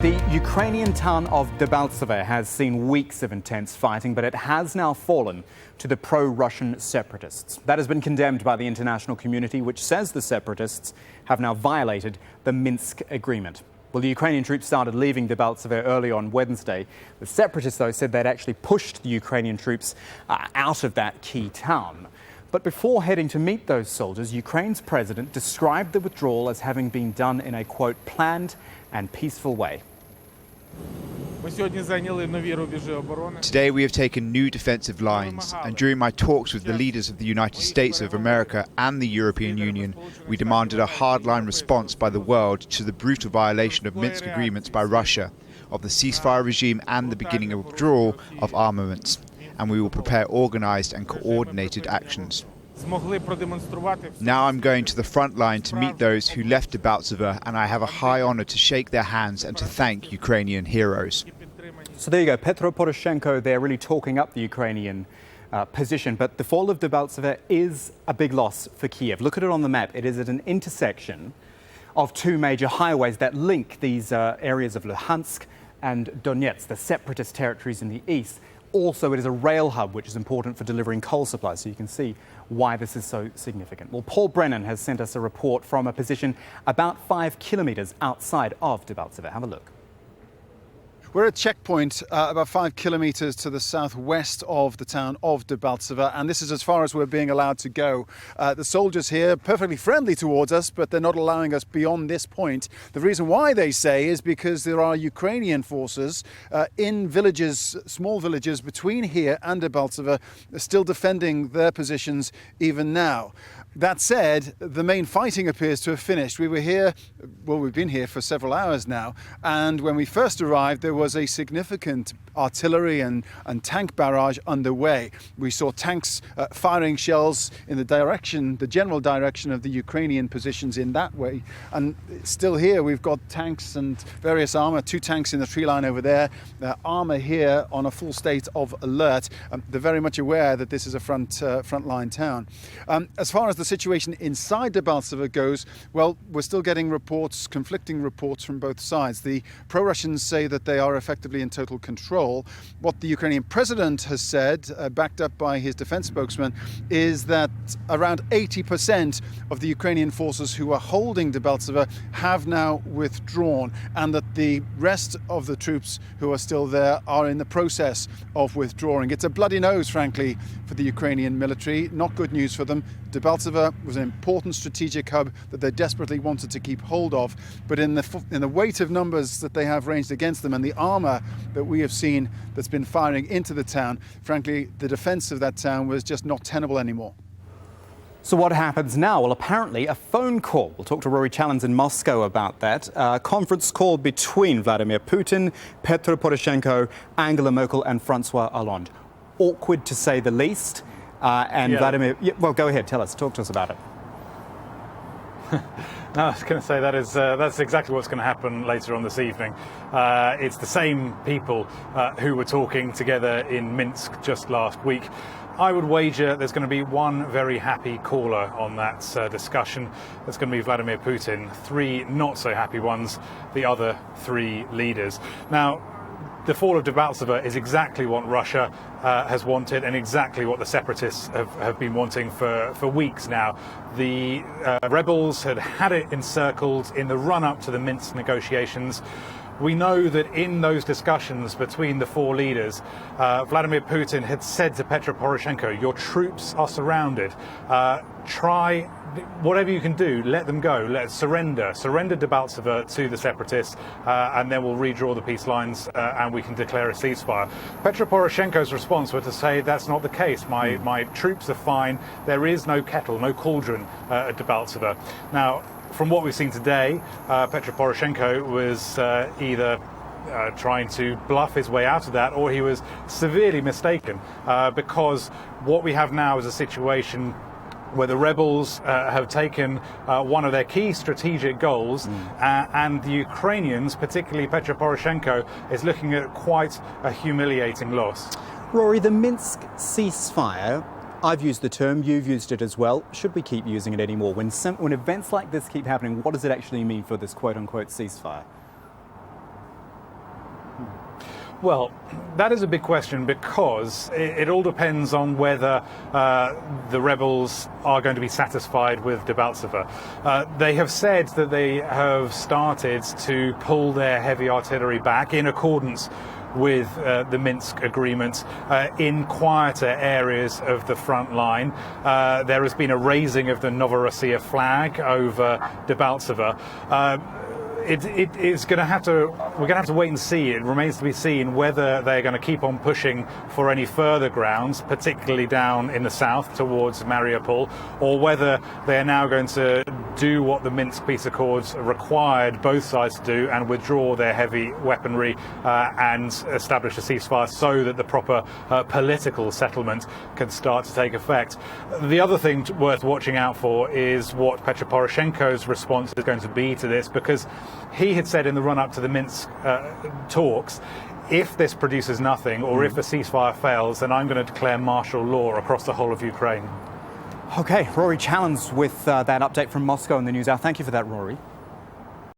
The Ukrainian town of Debaltsevo has seen weeks of intense fighting, but it has now fallen to the pro-Russian separatists. That has been condemned by the international community, which says the separatists have now violated the Minsk agreement. Well, the Ukrainian troops started leaving Debaltsevo early on Wednesday. The separatists, though, said they'd actually pushed the Ukrainian troops out of that key town. But before heading to meet those soldiers, Ukraine's president described the withdrawal as having been done in a, quote, planned and peaceful way. Today we have taken new defensive lines, and during my talks with the leaders of the United States of America and the European Union, we demanded a hardline response by the world to the brutal violation of Minsk agreements by Russia, of the ceasefire regime and the beginning of withdrawal of armaments, and we will prepare organised and coordinated actions. Now I'm going to the front line to meet those who left Debaltsevo, and I have a high honour to shake their hands and to thank Ukrainian heroes. So there you go, Petro Poroshenko there really talking up the Ukrainian position. But the fall of Debaltsevo is a big loss for Kiev. Look at it on the map. It is at an intersection of two major highways that link these areas of Luhansk and Donetsk, the separatist territories in the east. Also, it is a rail hub, which is important for delivering coal supplies, so you can see why this is so significant. Well, Paul Brennan has sent us a report from a position about 5 kilometres outside of Debaltsevo. Have a look. We're at a checkpoint about 5 kilometres to the southwest of the town of Debaltsevo, and this is as far as we're being allowed to go. The soldiers here are perfectly friendly towards us, but they're not allowing us beyond this point. The reason why, they say, is because there are Ukrainian forces in villages, small villages between here and Debaltsevo, still defending their positions even now. That said, the main fighting appears to have finished. We've been here for several hours now, and when we first arrived, there was a significant artillery and tank barrage underway. We saw tanks firing shells in the general direction of the Ukrainian positions in that way. And still here, we've got tanks and various armour, 2 tanks in the tree line over there, armour here on a full state of alert. They're very much aware that this is a frontline town. As far as the situation inside Debaltsevo goes, well, we're still getting reports, conflicting reports from both sides. The pro-Russians say that they are effectively in total control. What the Ukrainian president has said, backed up by his defense spokesman, is that around 80% of the Ukrainian forces who are holding Debaltsevo have now withdrawn, and that the rest of the troops who are still there are in the process of withdrawing. It's a bloody nose, frankly, for the Ukrainian military. Not good news for them. Debaltsevo was an important strategic hub that they desperately wanted to keep hold of, but in the weight of numbers that they have ranged against them and the armour that we have seen that's been firing into the town, frankly, the defence of that town was just not tenable anymore. So what happens now? Well, apparently a phone call. We'll talk to Rory Challens in Moscow about that. A conference call between Vladimir Putin, Petro Poroshenko, Angela Merkel and Francois Hollande. Awkward to say the least. Vladimir, well, go ahead, talk to us about it. No, I was going to say that's exactly what's going to happen later on this evening. It's the same people who were talking together in Minsk just last week. I would wager there's going to be one very happy caller on that discussion. That's going to be Vladimir Putin. 3 not so happy ones, the other 3 leaders. Now, the fall of Debaltsevo is exactly what Russia has wanted and exactly what the separatists have been wanting for weeks now. The rebels had it encircled in the run-up to the Minsk negotiations. We know that in those discussions between the 4 leaders, Vladimir Putin had said to Petro Poroshenko, your troops are surrounded. Try whatever you can do, let them go, surrender Debaltsevo to the separatists, and then we'll redraw the peace lines and we can declare a ceasefire. Petro Poroshenko's response was to say that's not the case. My troops are fine. There is no kettle, no cauldron at Debaltsevo. Now, from what we've seen today, Petro Poroshenko was either trying to bluff his way out of that, or he was severely mistaken, because what we have now is a situation where the rebels have taken one of their key strategic goals, and the Ukrainians, particularly Petro Poroshenko, is looking at quite a humiliating loss. Rory, the Minsk ceasefire, I've used the term, you've used it as well. Should we keep using it anymore? When events like this keep happening, what does it actually mean for this quote-unquote ceasefire? Well, that is a big question because it all depends on whether the rebels are going to be satisfied with Debaltsevo. They have said that they have started to pull their heavy artillery back in accordance with the Minsk agreement in quieter areas of the front line. There has been a raising of the Novorossiya flag over Debaltsevo. It is going to have to. We're going to have to wait and see. It remains to be seen whether they're going to keep on pushing for any further grounds, particularly down in the south towards Mariupol, or whether they are now going to do what the Minsk peace accords required both sides to do and withdraw their heavy weaponry and establish a ceasefire so that the proper political settlement can start to take effect. The other thing worth watching out for is what Petro Poroshenko's response is going to be to this, because he had said in the run-up to the Minsk talks, if this produces nothing or if the ceasefire fails, then I'm going to declare martial law across the whole of Ukraine. Okay, Rory Challens with that update from Moscow in the NewsHour. Thank you for that, Rory.